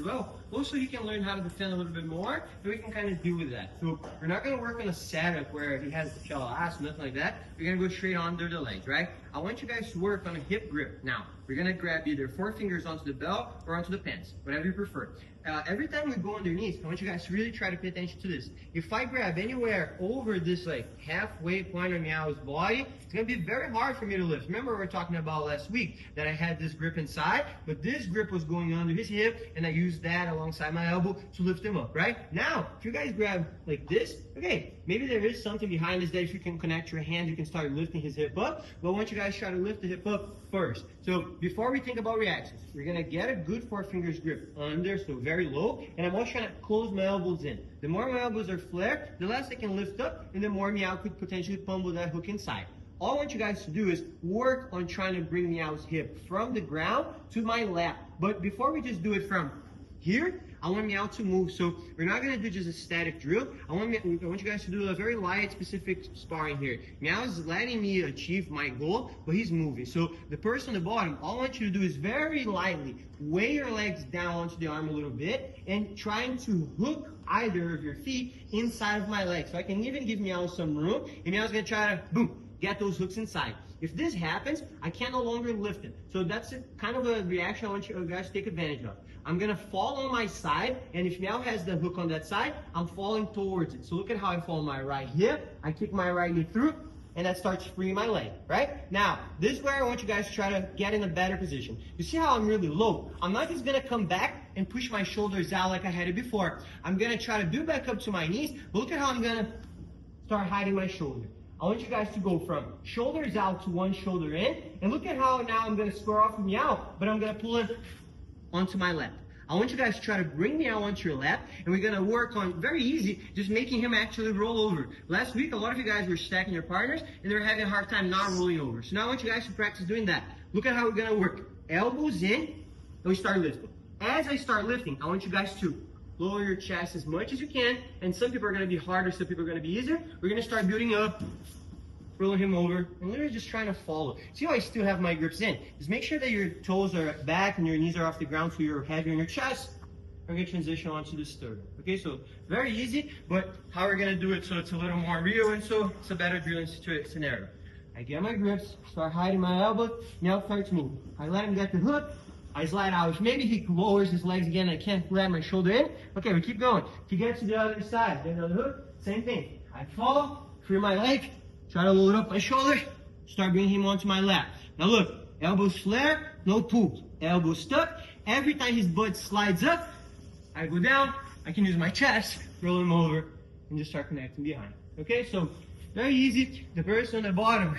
well. Also, you can learn how to defend a little bit more, and we can kind of deal with that. So we're not going to work on a setup where he has the shallow ass, nothing like that. We're going to go straight under the legs, right? I want you guys to work on a hip grip. Now, we're going to grab either 4 fingers onto the belt or onto the pants, whatever you prefer. Every time we go underneath, I want you guys to really try to pay attention to this. If I grab anywhere over this like halfway point of Meow's body, it's going to be very hard for me to lift. Remember we were talking about last week that I had this grip inside, but this grip was going under his hip, and I used that alongside my elbow to lift him up, right? Now, if you guys grab like this, okay, maybe there is something behind this that if you can connect your hand, you can start lifting his hip up, but I want you guys to try to lift the hip up first. So before we think about reactions, we're going to get a good 4 fingers grip under, so very low, and I'm also trying to close my elbows in. The more my elbows are flared, the less I can lift up, and the more Meow could potentially pummel that hook inside. All I want you guys to do is work on trying to bring Meow's hip from the ground to my lap. But before we just do it from here, I want Meow to move. So we're not going to do just a static drill. I want you guys to do a very light, specific sparring here. Meow is letting me achieve my goal, but he's moving. So the person on the bottom, all I want you to do is very lightly weigh your legs down onto the arm a little bit and trying to hook either of your feet inside of my legs. So I can even give Meow some room, and Meow's going to try to, boom, get those hooks inside. If this happens, I can no longer lift it. So that's kind of a reaction I want you guys to take advantage of. I'm going to fall on my side, and if Meow has the hook on that side, I'm falling towards it. So look at how I fall on my right hip, I kick my right knee through, and that starts freeing my leg, right? Now, this is where I want you guys to try to get in a better position. You see how I'm really low? I'm not just going to come back and push my shoulders out like I had it before. I'm going to try to build back up to my knees, but look at how I'm going to start hiding my shoulder. I want you guys to go from shoulders out to one shoulder in, and look at how now I'm going to square off Meow, but I'm going to pull him onto my lap. I want you guys to try to bring Meow onto your lap, and we're going to work on, very easy, just making him actually roll over. Last week, a lot of you guys were stacking your partners, and they're having a hard time not rolling over. So now I want you guys to practice doing that. Look at how we're going to work. Elbows in, and we start lifting. As I start lifting, I want you guys to lower your chest as much as you can, and some people are going to be harder, some people are going to be easier. We're going to start building up, rolling him over, and literally just trying to follow. See how I still have my grips in? Just make sure that your toes are back and your knees are off the ground so you're heavier in your chest. We're going to transition onto the sternum. Okay, so very easy, but how we're going to do it so it's a little more real and so it's a better drilling scenario. I get my grips, start hiding my elbow, Meow starts moving. I let him get the hook, I slide out. If maybe he lowers his legs again, I can't grab my shoulder in. Okay, we keep going. If he gets to the other side, get another hook, same thing. I fall, free my leg, try to load up my shoulder, start bringing him onto my lap. Now look, elbows flare, no pull. Elbow stuck. Every time his butt slides up, I go down, I can use my chest, roll him over, and just start connecting behind. Okay, so very easy. The person on the bottom